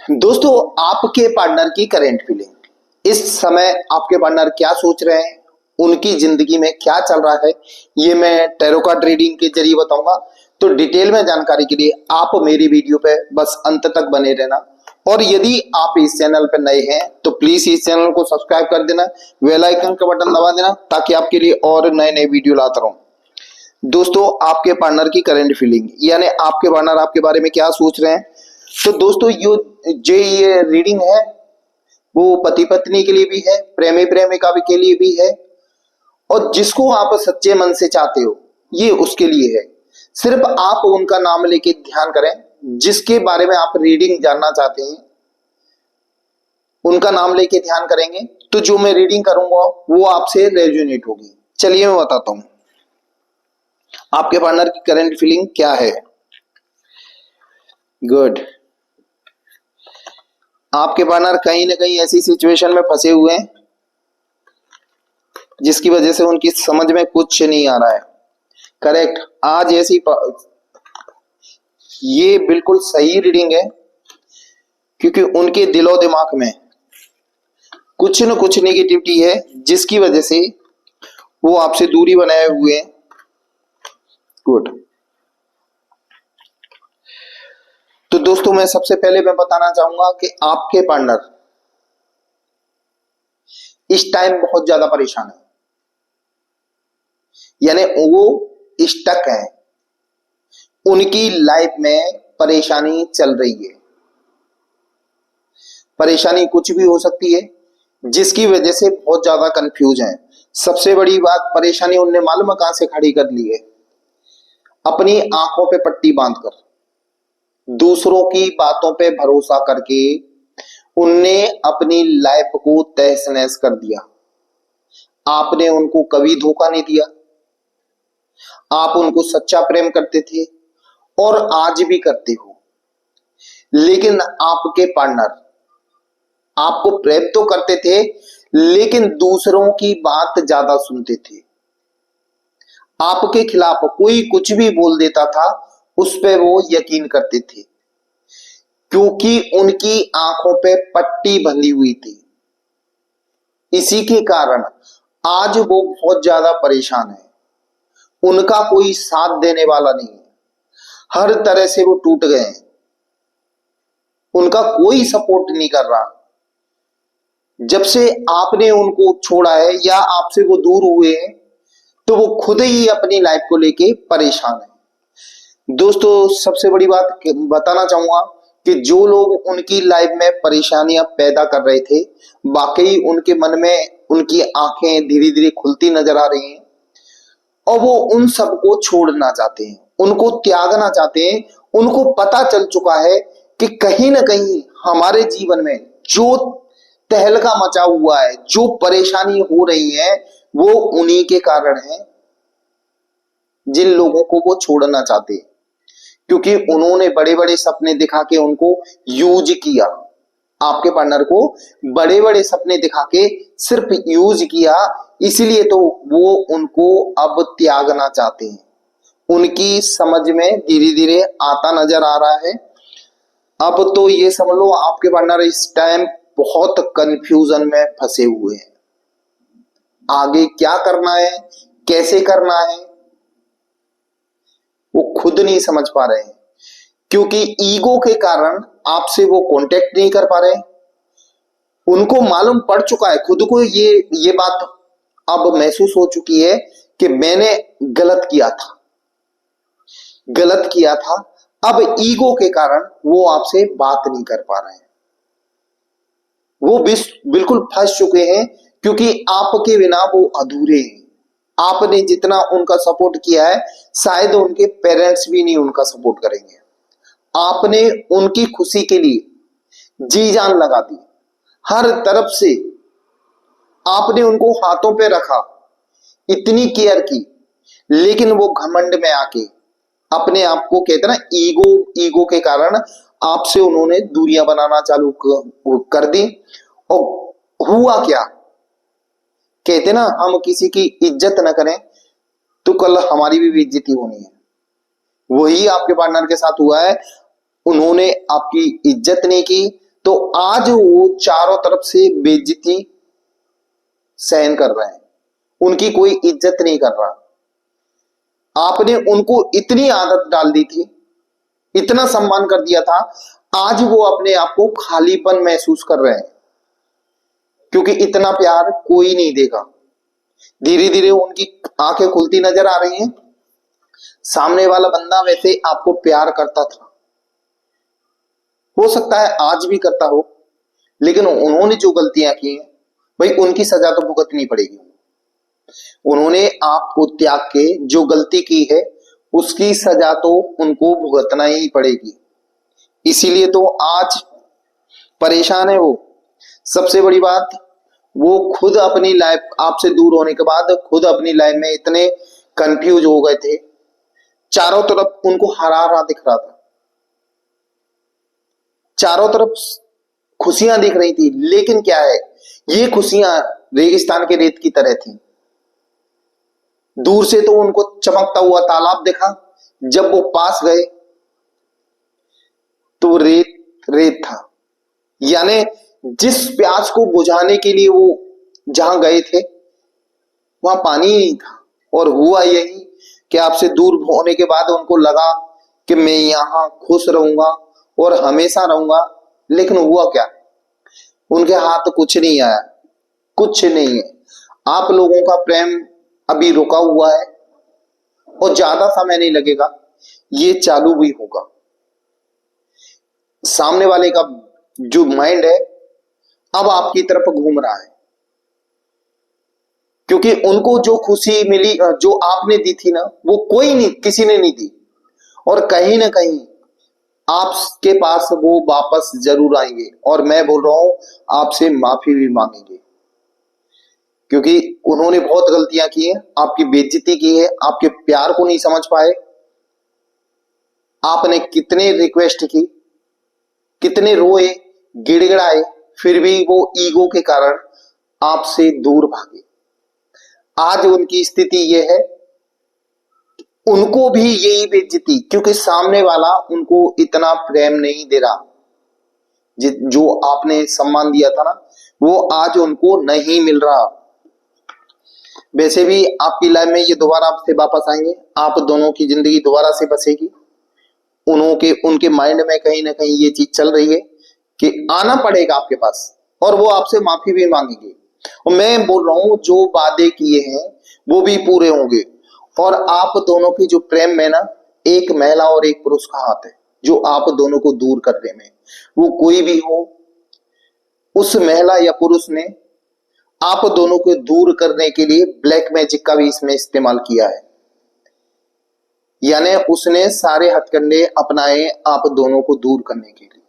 दोस्तों, आपके पार्टनर की करंट फीलिंग, इस समय आपके पार्टनर क्या सोच रहे हैं, उनकी जिंदगी में क्या चल रहा है, ये मैं टैरो कार्ड रीडिंग के जरिए बताऊंगा। तो डिटेल में जानकारी के लिए आप मेरी वीडियो पे बस अंत तक बने रहना। और यदि आप इस चैनल पर नए हैं तो प्लीज इस चैनल को सब्सक्राइब कर देना, बेल आइकन का बटन दबा देना ताकि आपके लिए और नए नए वीडियो लाता रहूं। दोस्तों, आपके पार्टनर की करंट फीलिंग यानी आपके पार्टनर आपके बारे में क्या सोच रहे हैं। तो दोस्तों, ये रीडिंग है वो पति पत्नी के लिए भी है, प्रेमी प्रेमिका भी के लिए भी है, और जिसको आप सच्चे मन से चाहते हो ये उसके लिए है। सिर्फ आप उनका नाम लेके ध्यान करें, जिसके बारे में आप रीडिंग जानना चाहते हैं उनका नाम लेके ध्यान करेंगे तो जो मैं रीडिंग करूंगा वो आपसे रेजोनेट होगी। चलिए मैं बताता हूं आपके पार्टनर की करंट फीलिंग क्या है। गुड। आपके पार्टनर कहीं ना कहीं ऐसी सिचुएशन में फंसे हुए हैं जिसकी वजह से उनकी समझ में कुछ नहीं आ रहा है। करेक्ट। आज ये बिल्कुल सही रीडिंग है, क्योंकि उनके दिलो दिमाग में कुछ न कुछ नेगेटिविटी है जिसकी वजह से वो आपसे दूरी बनाए हुए हैं। गुड। तो दोस्तों, मैं सबसे पहले मैं बताना चाहूंगा कि आपके पार्टनर इस टाइम बहुत ज्यादा परेशान है, यानी वो स्टक है, उनकी लाइफ में परेशानी चल रही है। परेशानी कुछ भी हो सकती है जिसकी वजह से बहुत ज्यादा कंफ्यूज है। सबसे बड़ी बात, परेशानी उनने मालूम कहां से खड़ी कर ली है, अपनी आंखों पे पट्टी बांधकर, दूसरों की बातों पे भरोसा करके उनने अपनी लाइफ को तहस नहस कर दिया। आपने उनको कभी धोखा नहीं दिया, आप उनको सच्चा प्रेम करते थे और आज भी करते हो, लेकिन आपके पार्टनर आपको प्रेम तो करते थे लेकिन दूसरों की बात ज्यादा सुनते थे। आपके खिलाफ कोई कुछ भी बोल देता था उस पे वो यकीन करते थे, क्योंकि उनकी आंखों पे पट्टी बंधी हुई थी। इसी के कारण आज वो बहुत ज्यादा परेशान है। उनका कोई साथ देने वाला नहीं है, हर तरह से वो टूट गए हैं, उनका कोई सपोर्ट नहीं कर रहा। जब से आपने उनको छोड़ा है या आपसे वो दूर हुए हैं तो वो खुद ही अपनी लाइफ को लेके परेशान है। दोस्तों, सबसे बड़ी बात बताना चाहूंगा कि जो लोग उनकी लाइफ में परेशानियां पैदा कर रहे थे, वाकई उनके मन में उनकी आंखें धीरे धीरे खुलती नजर आ रही हैं और वो उन सबको छोड़ना चाहते हैं, उनको त्यागना चाहते हैं। उनको पता चल चुका है कि कहीं ना कहीं हमारे जीवन में जो तहलका मचा हुआ है, जो परेशानी हो रही है, वो उन्हीं के कारण है जिन लोगों को वो छोड़ना चाहते हैं, क्योंकि उन्होंने बड़े बड़े सपने दिखा के उनको यूज किया। आपके पार्टनर को बड़े बड़े सपने दिखा के सिर्फ यूज किया, इसलिए तो वो उनको अब त्यागना चाहते हैं। उनकी समझ में धीरे धीरे आता नजर आ रहा है। अब तो ये समझ लो आपके पार्टनर इस टाइम बहुत कंफ्यूजन में फंसे हुए हैं। आगे क्या करना है, कैसे करना है, वो खुद नहीं समझ पा रहे हैं, क्योंकि ईगो के कारण आपसे वो कांटेक्ट नहीं कर पा रहे। उनको मालूम पड़ चुका है, खुद को ये बात अब महसूस हो चुकी है कि मैंने गलत किया था, गलत किया था। अब ईगो के कारण वो आपसे बात नहीं कर पा रहे हैं। वो बिल्कुल फंस चुके हैं, क्योंकि आपके बिना वो अधूरे हैं। आपने जितना उनका सपोर्ट किया है शायद उनके पेरेंट्स भी नहीं उनका सपोर्ट करेंगे। आपने उनकी खुशी के लिए जी जान लगा दी, हर तरफ से आपने उनको हाथों पे रखा, इतनी केयर की, लेकिन वो घमंड में आके अपने आप को, कहते ना, ईगो के कारण आपसे उन्होंने दूरियां बनाना चालू कर दी। और हुआ क्या, कहते ना, हम किसी की इज्जत न करें तो कल हमारी भी बेइज्जती होनी है। वही आपके पार्टनर के साथ हुआ है। उन्होंने आपकी इज्जत नहीं की, तो आज वो चारों तरफ से बेइज्जती सहन कर रहे हैं, उनकी कोई इज्जत नहीं कर रहा। आपने उनको इतनी आदत डाल दी थी, इतना सम्मान कर दिया था, आज वो अपने आप को खालीपन महसूस कर रहे हैं, क्योंकि इतना प्यार कोई नहीं देगा। धीरे धीरे उनकी आंखें खुलती नजर आ रही हैं। सामने वाला बंदा वैसे आपको प्यार करता था, हो सकता है आज भी करता हो, लेकिन उन्होंने जो गलतियां की हैं भाई उनकी सजा तो भुगतनी पड़ेगी। उन्होंने आपको त्याग के जो गलती की है उसकी सजा तो उनको भुगतना ही पड़ेगी। इसीलिए तो आज परेशान है वो। सबसे बड़ी बात, वो खुद अपनी लाइफ, आपसे दूर होने के बाद खुद अपनी लाइफ में इतने कंफ्यूज हो गए थे, चारों तरफ उनको हरा हरा दिख रहा था, चारों तरफ खुशियां दिख रही थी, लेकिन क्या है, ये खुशियां रेगिस्तान के रेत की तरह थी। दूर से तो उनको चमकता हुआ तालाब देखा, जब वो पास गए तो रेत रेत था। यानी जिस प्यास को बुझाने के लिए वो जहां गए थे वहां पानी ही नहीं था। और हुआ यही कि आपसे दूर होने के बाद उनको लगा कि मैं यहां खुश रहूंगा और हमेशा रहूंगा, लेकिन हुआ क्या, उनके हाथ कुछ नहीं आया, कुछ नहीं है। आप लोगों का प्रेम अभी रुका हुआ है और ज्यादा समय नहीं लगेगा, ये चालू भी होगा। सामने वाले का जो माइंड है अब आपकी तरफ घूम रहा है, क्योंकि उनको जो खुशी मिली, जो आपने दी थी ना, वो कोई नहीं, किसी ने नहीं दी। और कहीं ना कहीं आपके पास वो वापस जरूर आएंगे, और मैं बोल रहा हूं आपसे माफी भी मांगेंगे, क्योंकि उन्होंने बहुत गलतियां की हैं, आपकी बेइज्जती की है, आपके प्यार को नहीं समझ पाए। आपने कितने रिक्वेस्ट की, कितने रोए, गिड़गिड़ाए, फिर भी वो ईगो के कारण आपसे दूर भागे। आज उनकी स्थिति ये है, उनको भी यही बेइज्जती, क्योंकि सामने वाला उनको इतना प्रेम नहीं दे रहा, जो आपने सम्मान दिया था ना, वो आज उनको नहीं मिल रहा। वैसे भी आपकी लाइफ में ये दोबारा आपसे वापस आएंगे, आप दोनों की जिंदगी दोबारा से बसेगी। उनके माइंड में कहीं ना कहीं ये चीज चल रही है कि आना पड़ेगा आपके पास, और वो आपसे माफी भी मांगेंगे। और मैं बोल रहा हूं जो वादे किए हैं वो भी पूरे होंगे। और आप दोनों की जो प्रेम में ना, एक महिला और एक पुरुष का हाथ है जो आप दोनों को दूर करने में। वो कोई भी हो, उस महिला या पुरुष ने आप दोनों को दूर करने के लिए ब्लैक मैजिक का भी इसमें इस्तेमाल किया है। यानी उसने सारे हथकंडे अपनाए आप दोनों को दूर करने के लिए।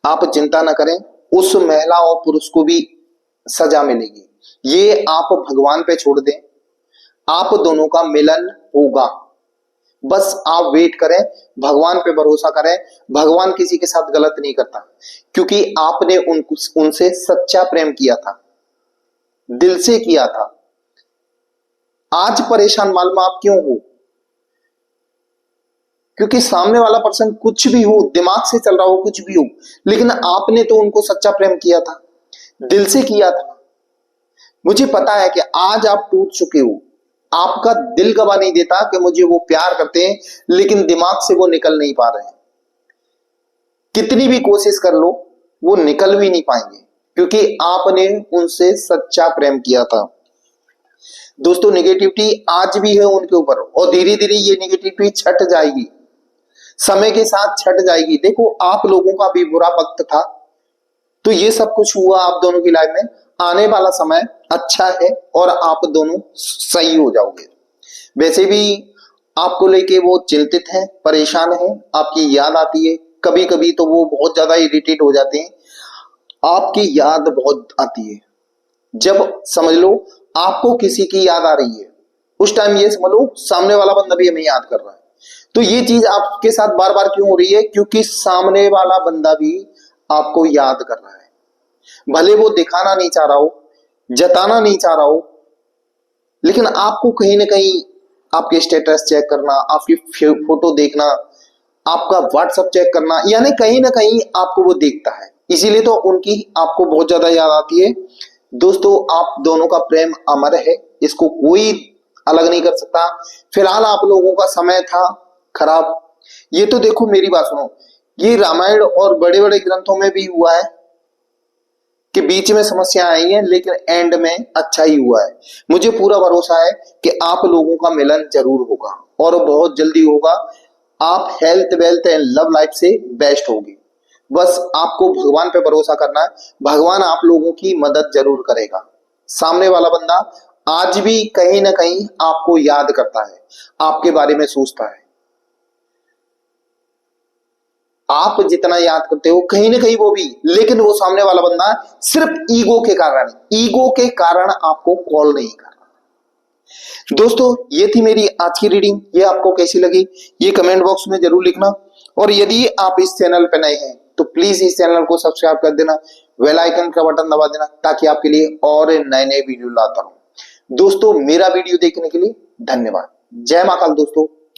आप चिंता ना करें, उस महिला और पुरुष को भी सजा मिलेगी, ये आप भगवान पे छोड़ दें, आप दोनों का मिलन होगा। बस आप वेट करें, भगवान पे भरोसा करें। भगवान किसी के साथ गलत नहीं करता, क्योंकि आपने उनसे सच्चा प्रेम किया था, दिल से किया था। आज परेशान मालूम आप क्यों हो, क्योंकि सामने वाला पर्सन कुछ भी हो, दिमाग से चल रहा हो, कुछ भी हो, लेकिन आपने तो उनको सच्चा प्रेम किया था, दिल से किया था। मुझे पता है कि आज आप टूट चुके हो, आपका दिल गवाह नहीं देता कि मुझे वो प्यार करते हैं, लेकिन दिमाग से वो निकल नहीं पा रहे हैं। कितनी भी कोशिश कर लो वो निकल भी नहीं पाएंगे, क्योंकि आपने उनसे सच्चा प्रेम किया था। दोस्तों, नेगेटिविटी आज भी है उनके ऊपर, और धीरे धीरे ये नेगेटिविटी छट जाएगी, समय के साथ छट जाएगी। देखो, आप लोगों का भी बुरा वक्त था, तो ये सब कुछ हुआ आप दोनों की लाइफ में। आने वाला समय अच्छा है और आप दोनों सही हो जाओगे। वैसे भी आपको लेके वो चिंतित हैं, परेशान हैं, आपकी याद आती है, कभी कभी तो वो बहुत ज्यादा इरिटेट हो जाते हैं, आपकी याद बहुत आती है। जब समझ लो आपको किसी की याद आ रही है, उस टाइम ये समझ लो सामने वाला बंदा भी हमें याद कर रहा है। तो ये चीज आपके साथ बार बार क्यों हो रही है, क्योंकि सामने वाला बंदा भी आपको याद कर रहा है। भले वो दिखाना नहीं चाह रहा हो, जताना नहीं चाह रहा हो, लेकिन आपको कहीं ना कहीं आपके स्टेटस चेक करना, आपकी फोटो देखना, आपका व्हाट्सएप चेक करना, यानी कहीं ना कहीं आपको वो देखता है, इसीलिए तो उनकी आपको बहुत ज्यादा याद आती है। दोस्तों आप दोनों का प्रेम अमर है, इसको कोई अलग नहीं कर सकता। फिलहाल आप लोगों का समय था खराब। ये तो देखो मेरी बात सुनो, ये रामायण और बड़े बड़े ग्रंथों में भी हुआ है कि बीच में समस्या आई है, लेकिन एंड में अच्छा ही हुआ है। मुझे पूरा भरोसा है कि आप लोगों का मिलन जरूर होगा और बहुत जल्दी होगा। आप health wealth and love life से बेस्ट होगी। बस आपको भगवान पे भरोसा करना है, भगवान आप लोगों की मदद जरूर करेगा। सामने वाला बंदा आज भी कहीं ना कहीं आपको याद करता है, आपके बारे में सोचता है। आप जितना याद करते हो कहीं ना कहीं वो भी, लेकिन वो सामने वाला बंदा सिर्फ ईगो के कारण आपको कॉल नहीं कर रहा। दोस्तों ये थी मेरी आज की रीडिंग, ये आपको कैसी लगी ये कमेंट बॉक्स में जरूर लिखना। और यदि आप इस चैनल पर नए हैं तो प्लीज इस चैनल को सब्सक्राइब कर देना, बेल आइकन का बटन दबा देना, ताकि आपके लिए और नए नए वीडियो लाता रहूं। दोस्तों मेरा वीडियो देखने के लिए धन्यवाद। जय महाकाल दोस्तों।